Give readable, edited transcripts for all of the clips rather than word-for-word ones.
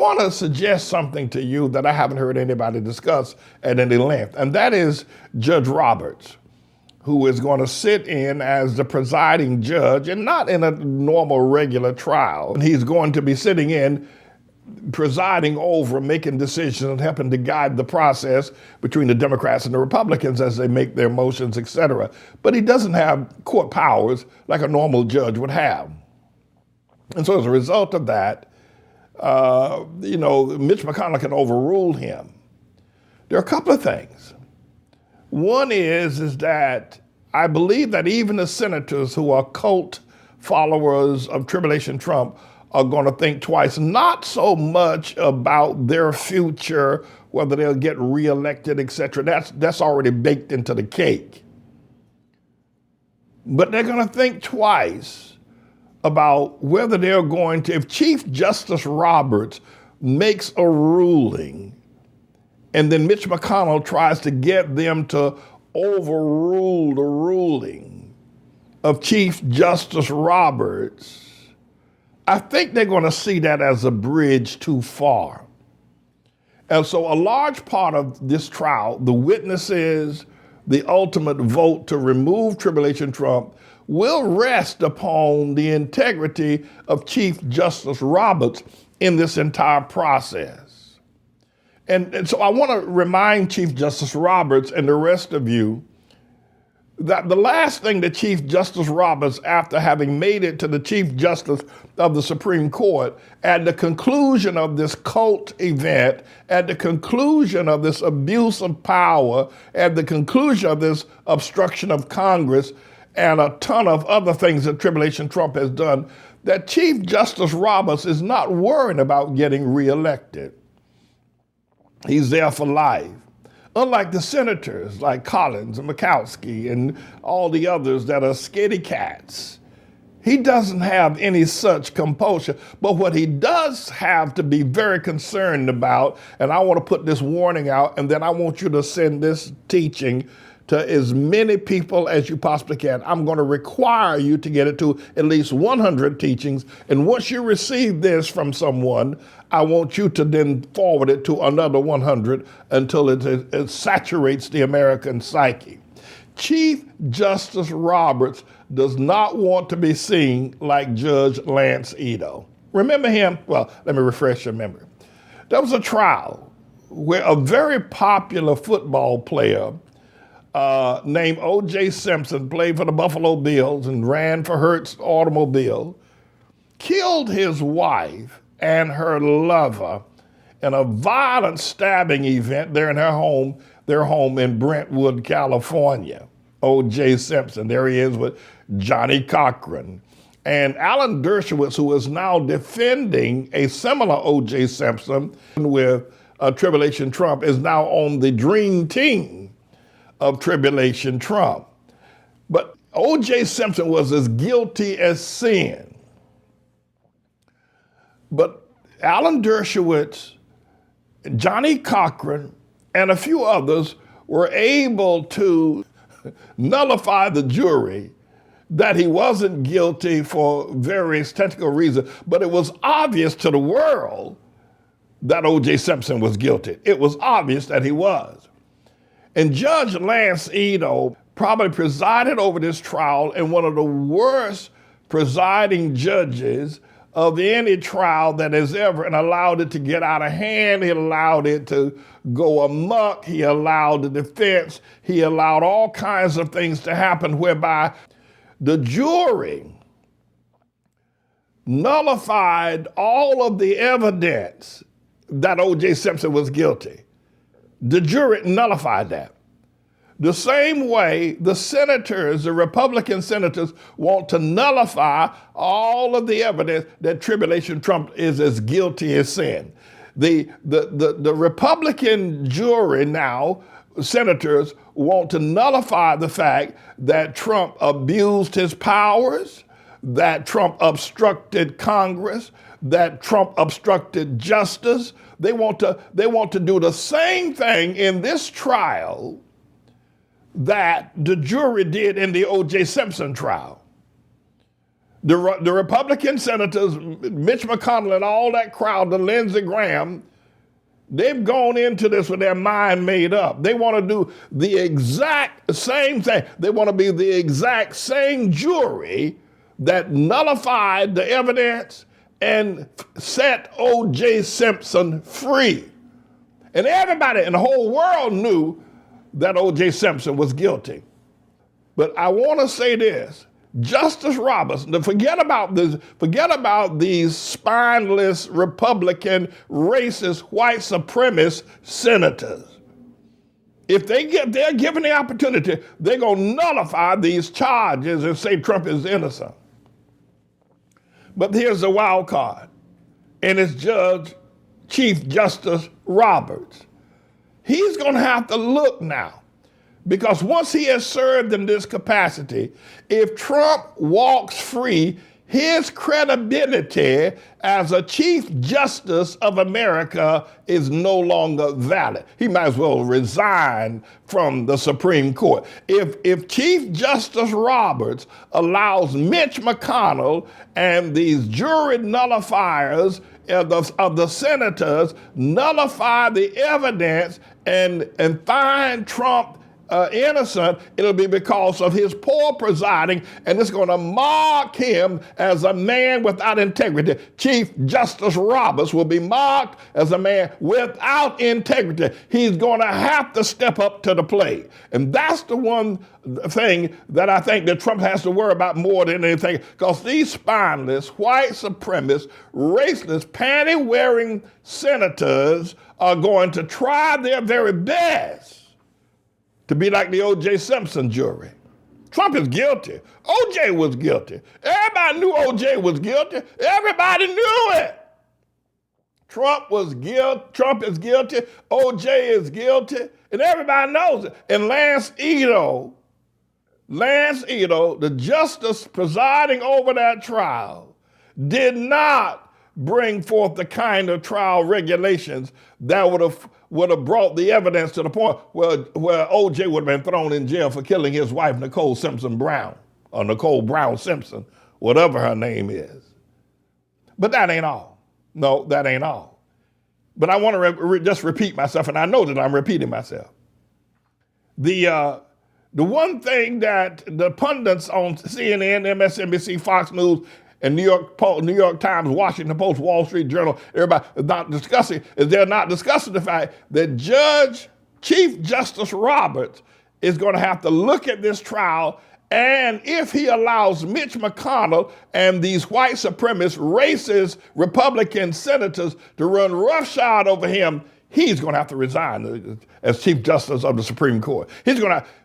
want to suggest something to you that I haven't heard anybody discuss at any length, and that is Judge Roberts, who is going to sit in as the presiding judge, and not in a normal regular trial. He's going to be sitting in, presiding over, making decisions and helping to guide the process between the Democrats and the Republicans as they make their motions, et cetera. But he doesn't have court powers like a normal judge would have. And so as a result of that, Mitch McConnell can overrule him. There are a couple of things. One is that I believe that even the senators who are cult followers of Tribulation Trump are going to think twice, not so much about their future, whether they'll get reelected, et cetera. That's already baked into the cake. But they're going to think twice about whether they're going to, if Chief Justice Roberts makes a ruling and then Mitch McConnell tries to get them to overrule the ruling of Chief Justice Roberts, I think they're going to see that as a bridge too far. And so a large part of this trial, the witnesses, the ultimate vote to remove Tribulation Trump, will rest upon the integrity of Chief Justice Roberts in this entire process. And so I want to remind Chief Justice Roberts and the rest of you that the last thing that Chief Justice Roberts, after having made it to the Chief Justice of the Supreme Court, at the conclusion of this cult event, at the conclusion of this abuse of power, at the conclusion of this obstruction of Congress, and a ton of other things that Tribulation Trump has done, that Chief Justice Roberts is not worried about getting reelected. He's there for life. Unlike the senators like Collins and Murkowski and all the others that are scaredy cats, he doesn't have any such compulsion. But what he does have to be very concerned about, and I want to put this warning out, and then I want you to send this teaching to as many people as you possibly can. I'm going to require you to get it to at least 100 teachings. And once you receive this from someone, I want you to then forward it to another 100 until it saturates the American psyche. Chief Justice Roberts does not want to be seen like Judge Lance Ito. Remember him? Well, let me refresh your memory. There was a trial where a very popular football player named J.SIMPSON, played for the Buffalo Bills and ran for Hertz Automobile, killed his wife and her lover in a violent stabbing event there in their home in Brentwood, California. J.SIMPSON, there he is with Johnny Cochran. And Alan Dershowitz, who is now defending a similar J.SIMPSON with Tribulation Trump, is now on the dream team of Tribulation Trump. But J.SIMPSON was as guilty as sin. But Alan Dershowitz, Johnny Cochran, and a few others were able to nullify the jury that he wasn't guilty for various technical reasons, but it was obvious to the world that J.SIMPSON was guilty. It was obvious that he was. And Judge Lance Ito probably presided over this trial, and one of the worst presiding judges of any trial that has ever, and allowed it to get out of hand. He allowed it to go amok. He allowed the defense. He allowed all kinds of things to happen whereby the jury nullified all of the evidence that J.SIMPSON was guilty. The jury nullified that. The same way the senators, the Republican senators, want to nullify all of the evidence that Tribulation Trump is as guilty as sin. The Republican jury now, senators, want to nullify the fact that Trump abused his powers, that Trump obstructed Congress, that Trump obstructed justice. They want to do the same thing in this trial that the jury did in the J.SIMPSON trial. The Republican senators, Mitch McConnell and all that crowd, the Lindsey Graham, they've gone into this with their mind made up. They want to do the exact same thing. They want to be the exact same jury that nullified the evidence and set O.J. Simpson free. And everybody in the whole world knew that O.J. Simpson was guilty. But I want to say this. Justice Roberts, forget about these spineless Republican, racist, white supremacist senators. If they're given the opportunity, they're going to nullify these charges and say Trump is innocent. But here's the wild card, and it's Chief Justice Roberts. He's going to have to look now. Because once he has served in this capacity, if Trump walks free, his credibility as a Chief Justice of America is no longer valid. He might as well resign from the Supreme Court. If Chief Justice Roberts allows Mitch McConnell and these jury nullifiers of the senators nullify the evidence and find Trump innocent, it'll be because of his poor presiding, and it's going to mark him as a man without integrity. Chief Justice Roberts will be marked as a man without integrity. He's going to have to step up to the plate. And that's the one thing that I think that Trump has to worry about more than anything, because these spineless, white supremacist, raceless, panty-wearing senators are going to try their very best to be like the O.J. Simpson jury. Trump is guilty. O.J. was guilty. Everybody knew O.J. was guilty. Everybody knew it. Trump is guilty. O.J. is guilty. And everybody knows it. And Lance Ito, the justice presiding over that trial, did not bring forth the kind of trial regulations that would have brought the evidence to the point where O.J. would have been thrown in jail for killing his wife, Nicole Simpson Brown, or Nicole Brown Simpson, whatever her name is. But that ain't all. No, that ain't all. But I want to just repeat myself, and I know that I'm repeating myself. The one thing that the pundits on CNN, MSNBC, Fox News, and New York Times, Washington Post, Wall Street Journal, everybody is not discussing, they're not discussing the fact that Chief Justice Roberts is going to have to look at this trial, and if he allows Mitch McConnell and these white supremacist, racist Republican senators to run roughshod over him, he's going to have to resign as Chief Justice of the Supreme Court.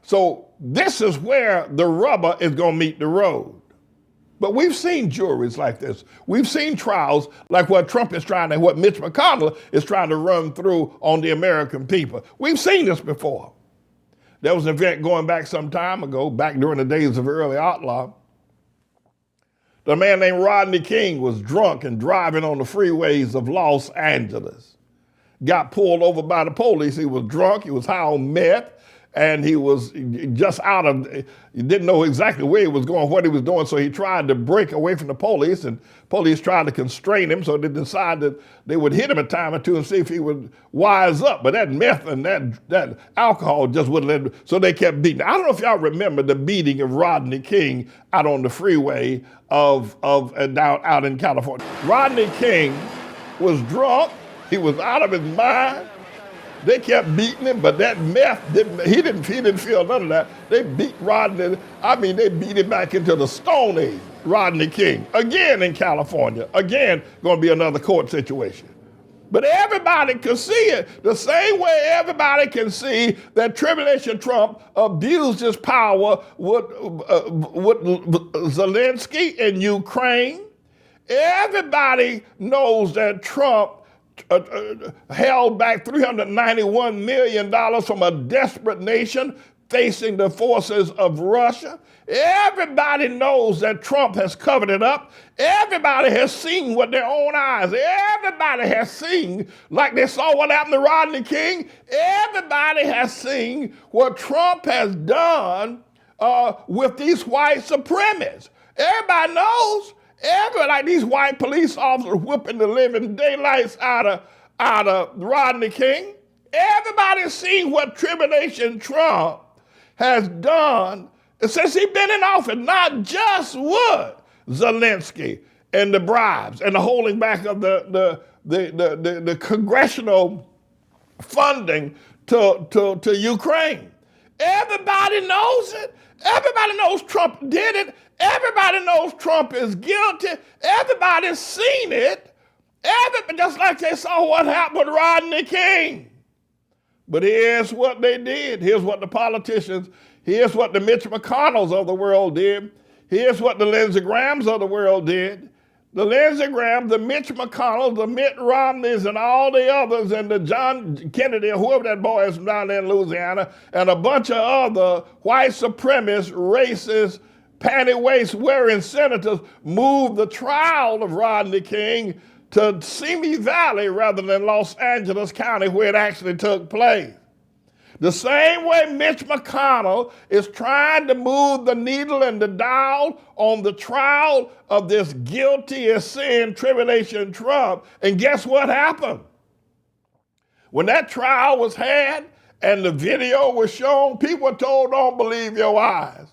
So this is where the rubber is going to meet the road. But we've seen juries like this. We've seen trials like what Mitch McConnell is trying to run through on the American people. We've seen this before. There was an event going back some time ago, back during the days of early ATLAH. The man named Rodney King was drunk and driving on the freeways of Los Angeles. Got pulled over by the police. He was drunk, he was high on meth, and he was just he didn't know exactly where he was going, what he was doing, so he tried to break away from the police, and police tried to constrain him, so they decided they would hit him a time or two and see if he would wise up. But that meth and that alcohol just wouldn't let him, so they kept beating. I don't know if y'all remember the beating of Rodney King out on the freeway out in California. Rodney King was drunk, he was out of his mind. They kept beating him, but that meth, he didn't feel none of that. They beat Rodney, they beat him back into the Stone Age, Rodney King, again in California, again going to be another court situation. But everybody could see it, the same way everybody can see that Tribulation Trump abused his power with Zelensky in Ukraine. Everybody knows that Trump held back $391 million from a desperate nation facing the forces of Russia. Everybody knows that Trump has covered it up. Everybody has seen with their own eyes. Everybody has seen, like they saw what happened to Rodney King, everybody has seen what Trump has done with these white supremacists. Everybody knows. Everybody, like these white police officers whooping the living daylights out of Rodney King. Everybody's seen what Tribulation Trump has done since he's been in office. Not just what Zelensky and the bribes and the holding back of the congressional funding to Ukraine. Everybody knows it. Everybody knows Trump did it. Everybody knows Trump is guilty. Everybody's seen it. Just like they saw what happened with Rodney King. But here's what they did. Here's what the politicians, here's what the Mitch McConnells of the world did. Here's what the Lindsey Grahams of the world did. The Lindsey Graham, the Mitch McConnell, the Mitt Romneys, and all the others, and the John Kennedy, or whoever that boy is from down there in Louisiana, and a bunch of other white supremacist, racist, panty waist wearing senators moved the trial of Rodney King to Simi Valley rather than Los Angeles County, where it actually took place. The same way Mitch McConnell is trying to move the needle and the dial on the trial of this guilty as sin Tribulation Trump. And guess what happened? When that trial was had and the video was shown, people were told, don't believe your eyes.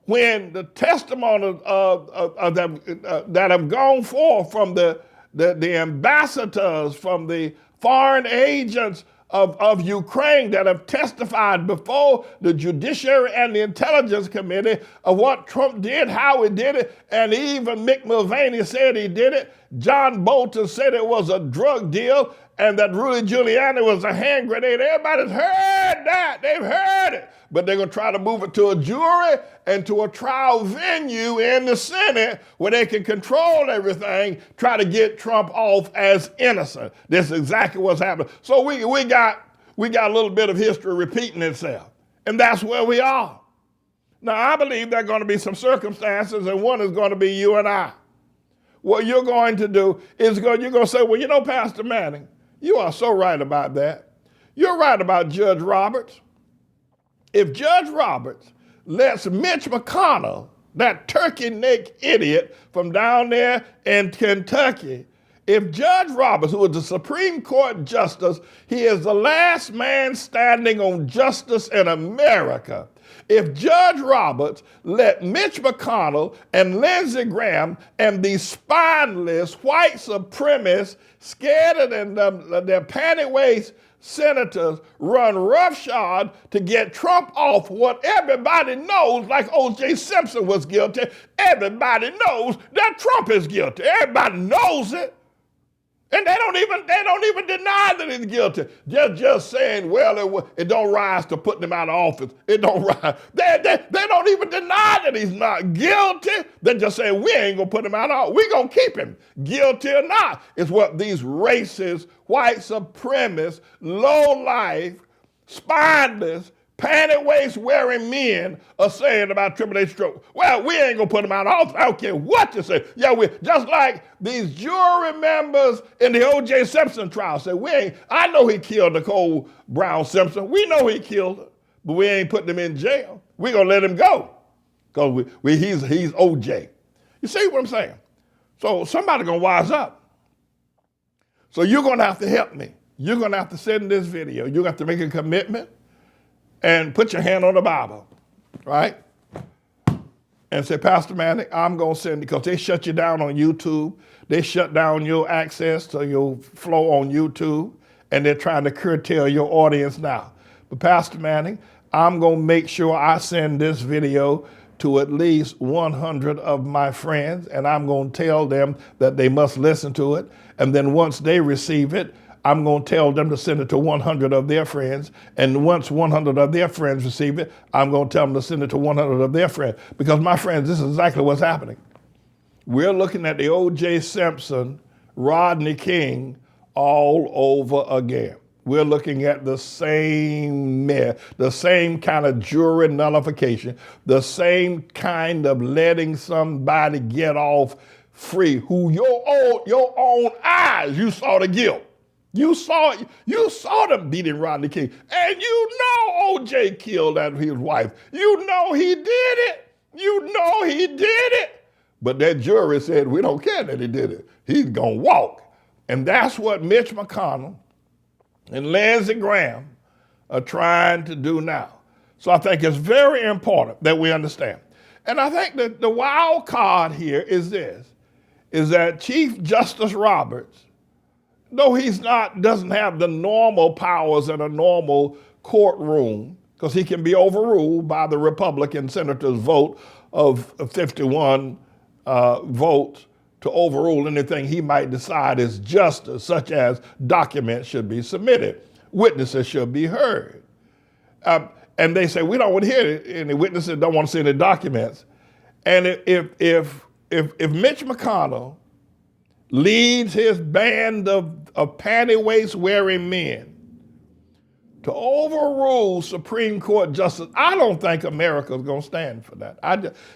When the testimony that have gone forth from the ambassadors, from the foreign agents of Ukraine that have testified before the Judiciary and the Intelligence Committee of what Trump did, how he did it, and even Mick Mulvaney said he did it. John Bolton said it was a drug deal and that Rudy Giuliani was a hand grenade. Everybody's heard that. They've heard it. But they're going to try to move it to a jury and to a trial venue in the Senate where they can control everything, try to get Trump off as innocent. This is exactly what's happening. So we got a little bit of history repeating itself. And that's where we are. Now, I believe there are going to be some circumstances, and one is going to be you and I. What you're going to do is you're going to say, well, you know, Pastor Manning, you are so right about that. You're right about Judge Roberts. If Judge Roberts lets Mitch McConnell, that turkey-neck idiot from down there in Kentucky, if Judge Roberts, who is the Supreme Court Justice, he is the last man standing on justice in America. If Judge Roberts let Mitch McConnell and Lindsey Graham and these spineless white supremacists, scared of their panty waist senators run roughshod to get Trump off what everybody knows, like O.J. Simpson was guilty, everybody knows that Trump is guilty. Everybody knows it. And they don't even deny that he's guilty. Just saying, well, it don't rise to putting him out of office. It don't rise. They don't even deny that he's not guilty. They're just saying, we ain't going to put him out of office. We're going to keep him, guilty or not. It's what these racist, white supremacist, low-life, spineless, panty waist wearing men are saying about Tribulation Trump. Well, we ain't gonna put him out of office. I don't care what you say. Yeah, we just like these jury members in the O.J. Simpson trial say, I know he killed Nicole Brown Simpson. We know he killed her, but we ain't putting him in jail. We're gonna let him go because he's O.J. You see what I'm saying? So somebody gonna wise up. So you're gonna have to help me. You're gonna have to send this video. You have to make a commitment and put your hand on the Bible, right? And say, Pastor Manning, I'm going to send it, because they shut you down on YouTube. They shut down your access to your flow on YouTube, and they're trying to curtail your audience now. But Pastor Manning, I'm going to make sure I send this video to at least 100 of my friends, and I'm going to tell them that they must listen to it. And then once they receive it, I'm going to tell them to send it to 100 of their friends. And once 100 of their friends receive it, I'm going to tell them to send it to 100 of their friends. Because, my friends, this is exactly what's happening. We're looking at the O.J. Simpson, Rodney King all over again. We're looking at the same mess, the same kind of jury nullification, the same kind of letting somebody get off free who your own eyes you saw the guilt. You saw them beating Rodney King. And you know O.J. killed his wife. You know he did it. You know he did it. But that jury said, we don't care that he did it. He's going to walk. And that's what Mitch McConnell and Lindsey Graham are trying to do now. So I think it's very important that we understand. And I think that the wild card here is this, is that Chief Justice Roberts, though doesn't have the normal powers in a normal courtroom, because he can be overruled by the Republican senator's vote of 51 votes to overrule anything he might decide is justice, such as documents should be submitted, witnesses should be heard. And they say, we don't want to hear any witnesses, don't want to see any documents. And if Mitch McConnell leads his band of panty waist wearing men to overrule Supreme Court justice, I don't think America's going to stand for that.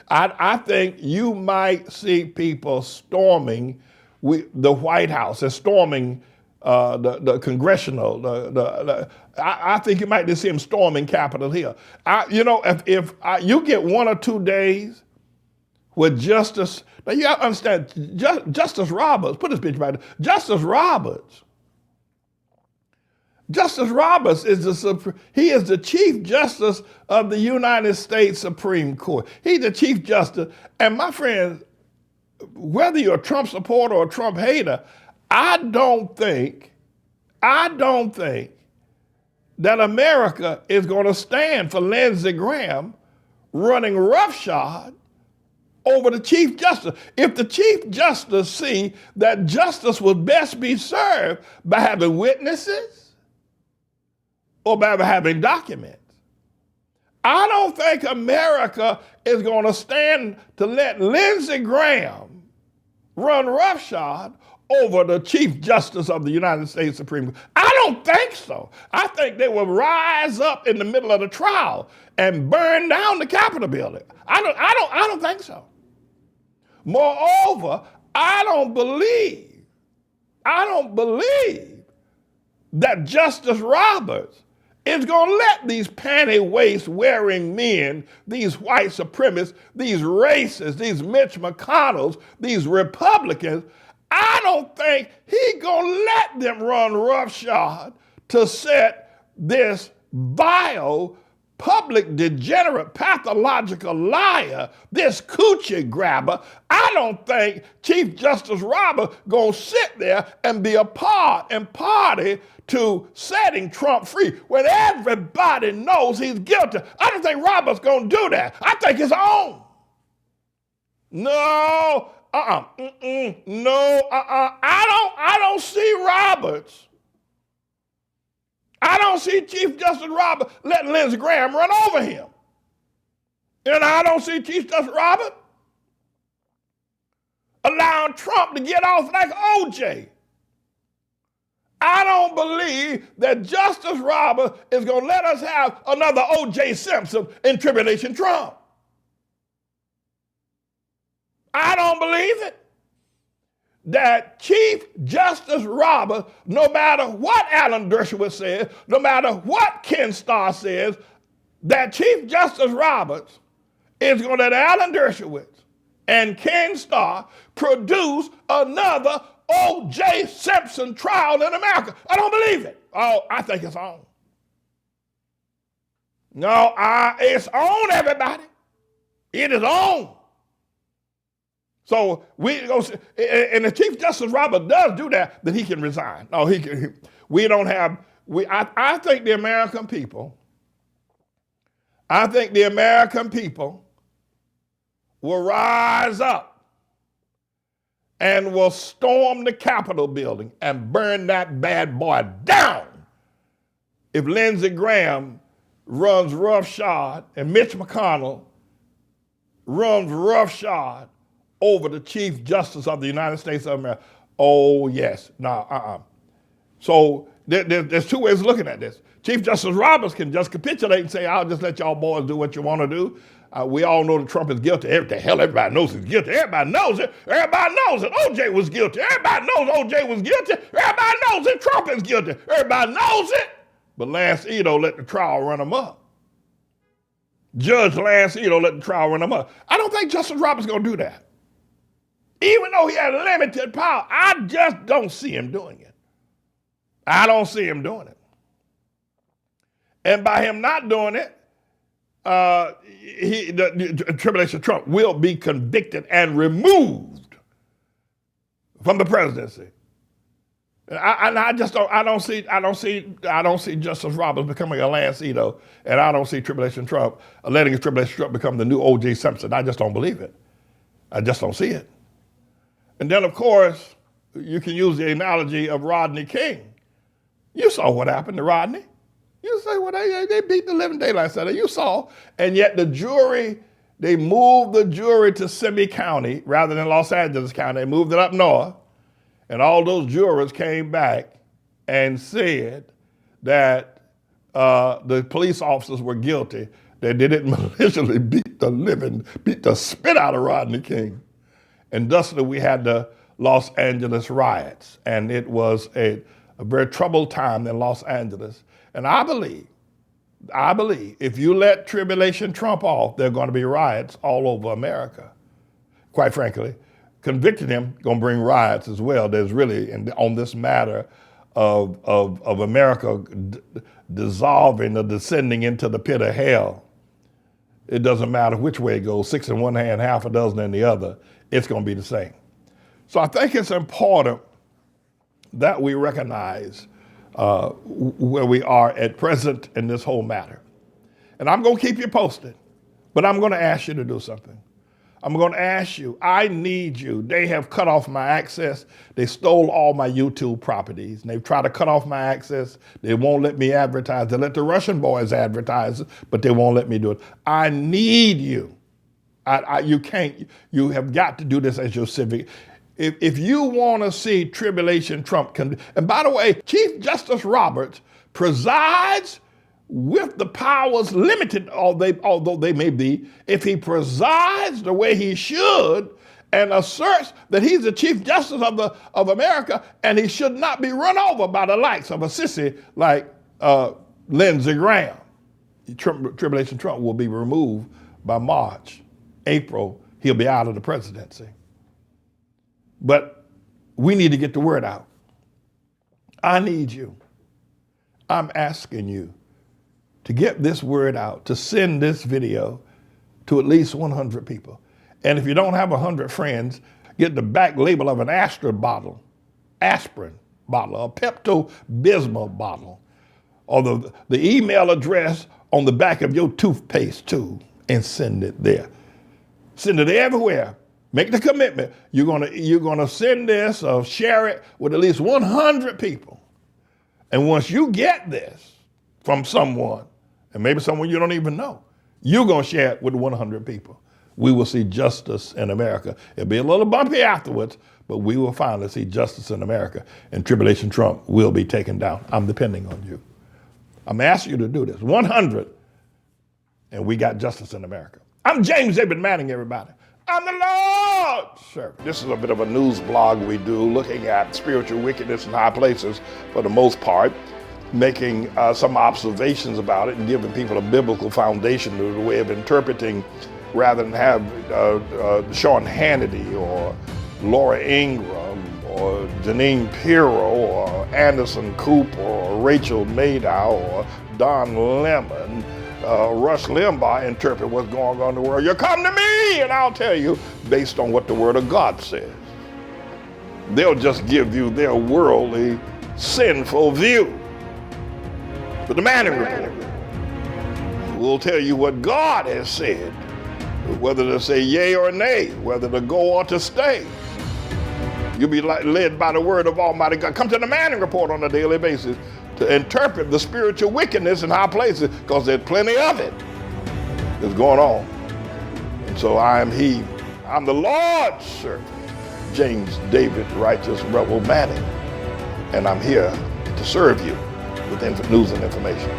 I think you might see people storming the White House and storming the congressional. I think you might just see them storming Capitol Hill. If you get 1 or 2 days with Justice, now you got to understand, Justice Roberts, put this picture right there, Justice Roberts he is the Chief Justice of the United States Supreme Court. He's the Chief Justice. And my friends, whether you're a Trump supporter or a Trump hater, I don't think that America is going to stand for Lindsey Graham running roughshod over the Chief Justice. If the Chief Justice see that justice would best be served by having witnesses or by having documents, I don't think America is going to stand to let Lindsey Graham run roughshod over the Chief Justice of the United States Supreme Court. I don't think so. I think they will rise up in the middle of the trial and burn down the Capitol building. I don't think so. Moreover, I don't believe that Justice Roberts is going to let these panty waist wearing men, these white supremacists, these racists, these Mitch McConnells, these Republicans, I don't think he's going to let them run roughshod to set this vile, public, degenerate, pathological liar, this coochie grabber. I don't think Chief Justice Roberts going to sit there and be a part and party to setting Trump free when everybody knows he's guilty. I don't think Roberts going to do that. I think it's on. No, I don't see Roberts. I don't see Chief Justice Roberts letting Lindsey Graham run over him. And I don't see Chief Justice Roberts allowing Trump to get off like OJ. I don't believe that Justice Roberts is going to let us have another J.SIMPSON in Tribulation Trump. I don't believe it. That Chief Justice Roberts, no matter what Alan Dershowitz says, no matter what Ken Starr says, that Chief Justice Roberts is going to let Alan Dershowitz and Ken Starr produce another O.J. Simpson trial in America. I don't believe it. Oh, I think it's on. No, it's on, everybody. It is on. So and if Chief Justice Roberts does do that, then he can resign. No, he can. I think the American people will rise up and will storm the Capitol building and burn that bad boy down if Lindsey Graham runs roughshod and Mitch McConnell runs roughshod over the Chief Justice of the United States of America. Oh, yes. So there's two ways of looking at this. Chief Justice Roberts can just capitulate and say, I'll just let y'all boys do what you want to do. We all know that Trump is guilty. Everybody knows he's guilty. Everybody knows it. Everybody knows that OJ was guilty. Everybody knows OJ was guilty. Everybody knows that Trump is guilty. Everybody knows it. But Lance Ito let the trial run him up. Judge Lance Ito let the trial run him up. I don't think Justice Roberts is going to do that. Even though he had limited power, I just don't see him doing it. I don't see him doing it. And by him not doing it, the Tribulation Trump will be convicted and removed from the presidency. I don't see Justice Roberts becoming a Lance Ito, and I don't see Tribulation Trump letting Tribulation Trump become the new O.J. Simpson. I just don't believe it. I just don't see it. And then, of course, you can use the analogy of Rodney King. You saw what happened to Rodney. You say, well, they beat the living daylights out of it. You saw. And yet the jury, they moved the jury to Simi County rather than Los Angeles County. They moved it up north. And all those jurors came back and said that the police officers were guilty, that they didn't maliciously beat the spit out of Rodney King. And thusly we had the Los Angeles riots. And it was a very troubled time in Los Angeles. And I believe if you let Tribulation Trump off, there are going to be riots all over America. Quite frankly, convicting him going to bring riots as well. There's really, on this matter of America dissolving or descending into the pit of hell, it doesn't matter which way it goes, 6 in one hand, half a dozen in the other, it's going to be the same. So I think it's important that we recognize where we are at present in this whole matter. And I'm going to keep you posted, but I'm going to ask you to do something. I'm going to ask you, I need you. They have cut off my access. They stole all my YouTube properties, and they've tried to cut off my access. They won't let me advertise. They let the Russian boys advertise, but they won't let me do it. I need you. You have got to do this as your civic. If you want to see Tribulation Trump, and by the way, Chief Justice Roberts presides with the powers limited, although they may be, if he presides the way he should and asserts that he's the Chief Justice of America and he should not be run over by the likes of a sissy like Lindsey Graham, Tribulation Trump will be removed by March, April, he'll be out of the presidency. But we need to get the word out. I need you. I'm asking you to get this word out, to send this video to at least 100 people. And if you don't have 100 friends, get the back label of an aspirin bottle, a Pepto-Bismol bottle, or the email address on the back of your toothpaste tube, and send it there. Send it everywhere. Make the commitment. You're gonna send this or share it with at least 100 people. And once you get this from someone, and maybe someone you don't even know, you're gonna share it with 100 people. We will see justice in America. It'll be a little bumpy afterwards, but we will finally see justice in America, and Tribulation Trump will be taken down. I'm depending on you. I'm asking you to do this. 100, and we got justice in America. I'm James David Manning, everybody. I'm the Lord's servant. This is a bit of a news blog we do, looking at spiritual wickedness in high places for the most part, making some observations about it and giving people a biblical foundation to the way of interpreting, rather than have Sean Hannity or Laura Ingraham or Janine Pirro or Anderson Cooper or Rachel Maddow or Don Lemon, Rush Limbaugh interpret what's going on in the world. You come to me and I'll tell you based on what the Word of God says. They'll just give you their worldly, sinful view. But the Manning Report will tell you what God has said, whether to say yea or nay, whether to go or to stay. You'll be led by the word of Almighty God. Come to the Manning Report on a daily basis to interpret the spiritual wickedness in high places, because there's plenty of it that's going on. And so I'm the Lord's servant, James David Righteous Rebel Manning, and I'm here to serve you with news and information.